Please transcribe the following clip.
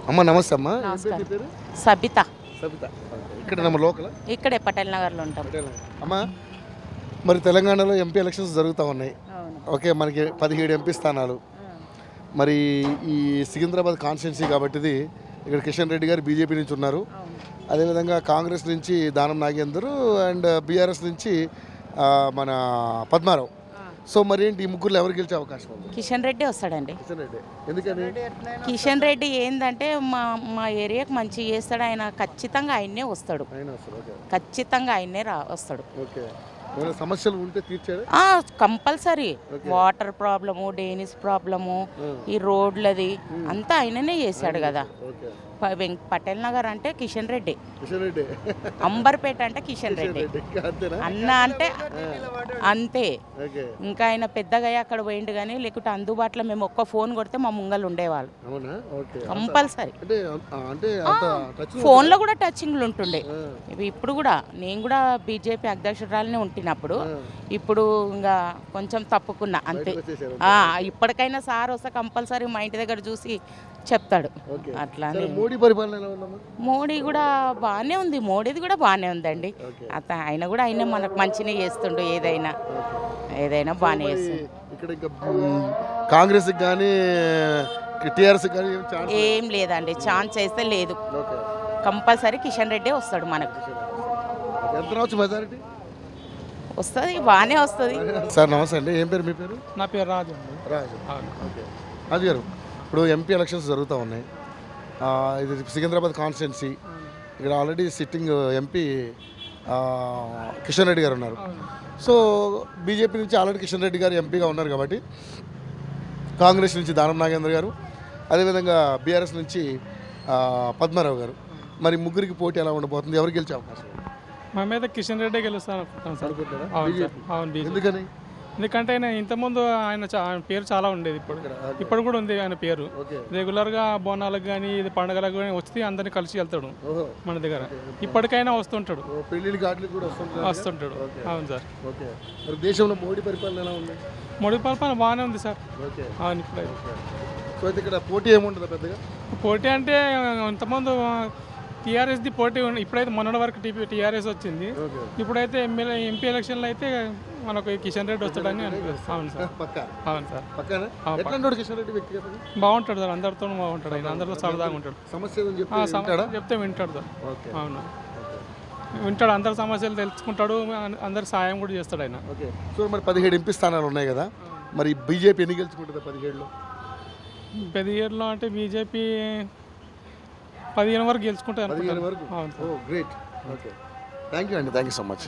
అమ్మ నమస్తే అమ్మ. సబిత. సబిత ఇక్కడ ನಮ್ಮ లోకల్ ఇక్కడే పటేల్ నగర్లో ఉంటాం. అమ్మ మరి తెలంగాణలో ఎంపీ ఎలక్షన్స్ జరుగుతూ ఉన్నాయి. ఓకే, మనకి 17 ఎంపీ స్థానాలు. మరి ఈ సికింద్రాబాద్ కాన్స్టిట్యున్సీ కాబట్టి ఇక్కడ కిషన్ రెడ్డి గారు బీజేపీ నుంచి ఉన్నారు. అదేవిధంగా కాంగ్రెస్ నుంచి దానం నాగేందర్ అండ్ బీఆర్ఎస్ నుంచి మన పద్మారావు. సో మరి ఏంటి ఈ ముగ్గురు ఎవరు గెలిచే అవకాశం ఉంది? కిషన్ రెడ్డి వస్తాడండి. కిషన్ రెడ్డి ఎందుకని? కిషన్ రెడ్డి ఏంటంటే మా ఏరియాకి మంచి చేస్తాడు ఆయన. ఖచ్చితంగా ఆయన్నే వస్తాడు. ఖచ్చితంగా ఆయన్నే వస్తాడు. సమస్యలు ఉంటే తీర్చాడు compulsory. Water problem, drainage problem, ఈ రోడ్లది అంతా ఆయననే చేశాడు కదా. పటేల్ నగర్ అంటే కిషన్ రెడ్డి, అంబర్పేట అంటే కిషన్ రెడ్డి అన్న అంటే అంతే. ఇంకా ఆయన పెద్దగా అక్కడ పోయిండు కానీ లేకుంటే అందుబాటులో మేము ఒక్క ఫోన్ కొడితే మా ముంగలు ఉండేవాళ్ళు కంపల్సరీ. ఫోన్లో కూడా టచింగ్లు ఉంటుండే. ఇప్పుడు కూడా నేను కూడా బీజేపీ అధ్యక్షురాలనే ఉంటున్నప్పుడు ఇప్పుడు ఇంకా కొంచెం తప్పుకున్నా అంతే. ఇప్పటికైనా సార్ వస్తే కంపల్సరీ మా ఇంటి దగ్గర చూసి చెప్తాడు. అట్లా మోడీ కూడా బాగానే ఉంది. మోడీది కూడా బాగానే ఉందండి. ఆయన కూడా ఆయన మనకు మంచిగా చేస్తుండు. ఏదైనా బాగానే చేస్తుంది. కాంగ్రెస్ కానీ టీఆర్ఎస్ కానీ ఏం లేదండి. ఛాన్స్ అయితే లేదు. కంపల్సరీ కిషన్ రెడ్డి వస్తాడు మనకు. వస్తుంది, బాగానే వస్తుంది. సార్ నమస్తే అండి. ఏం పేరు మీ పేరు? నా పేరు రాజు. రాజు గారు, ఇప్పుడు ఎంపీ ఎలక్షన్స్ జరుగుతూ ఉన్నాయి. ఇది సికింద్రాబాద్ కాన్స్టిట్యున్సీ. ఇక్కడ already sitting MP Kishan Reddy గారు ఉన్నారు. సో బీజేపీ నుంచి ఆల్రెడీ కిషన్ రెడ్డి గారు ఎంపీగా ఉన్నారు కాబట్టి కాంగ్రెస్ నుంచి దానం నాగేంద్ర గారు, అదేవిధంగా బీఆర్ఎస్ నుంచి పద్మారావు గారు. మరి ముగ్గురికి పోటీ ఎలా ఉండబోతుంది? ఎవరు గెలిచే అవకాశం? మా మీద కిషన్ రెడ్డి గెలుస్తాను. ఎందుకని? ఎందుకంటే ఆయన ఇంతకుముందు ఆయన పేరు చాలా ఉండేది. ఇప్పుడు కూడా ఉంది ఆయన పేరు. రెగ్యులర్గా బోనాలకు కానీ ఇది పండుగలకు కానీ వచ్చి అందరినీ కలిసి వెళ్తాడు మన దగ్గర. ఇప్పటికైనా వస్తుంటాడు. వస్తుంటాడు. అవును సార్. దేశంలో మోడీ పరిపాలన ఎలా ఉంది? మోడీ పరిపాలన బాగానే ఉంది సార్. అవును. ఇక్కడ పోటీ ఏముంటుంది పెద్దగా? పోటీ అంటే ఇంతకుముందు టీఆర్ఎస్ది పోటీ. ఇప్పుడైతే మొన్నటి వరకు టీఆర్ఎస్ వచ్చింది. ఇప్పుడైతే ఎంపీ ఎలక్షన్లో అయితే మనకు కిషన్ రెడ్డి వస్తాడని అనిపిస్తుంది. అవును సార్. అవును సార్. బాగుంటాడు సార్. అందరితో బాగుంటాడు. ఆయన అందరితో సరదాగా ఉంటాడు. చెప్తే వింటాడు సార్. అవును, వింటాడు. అందరి సమస్యలు తెలుసుకుంటాడు. అందరికి సాయం కూడా చేస్తాడు ఆయన. సో మరి 17 ఎంపీ స్థానాలు ఉన్నాయి కదా, మరి బీజేపీ ఎన్ని గెలుచుకుంటుంది 17లో? 17లో అంటే బీజేపీ 15 వరకు గెలుచుకుంటారు. 15 వరకు. గ్రేట్. ఓకే, థ్యాంక్ యూ అండి. Thank you so much.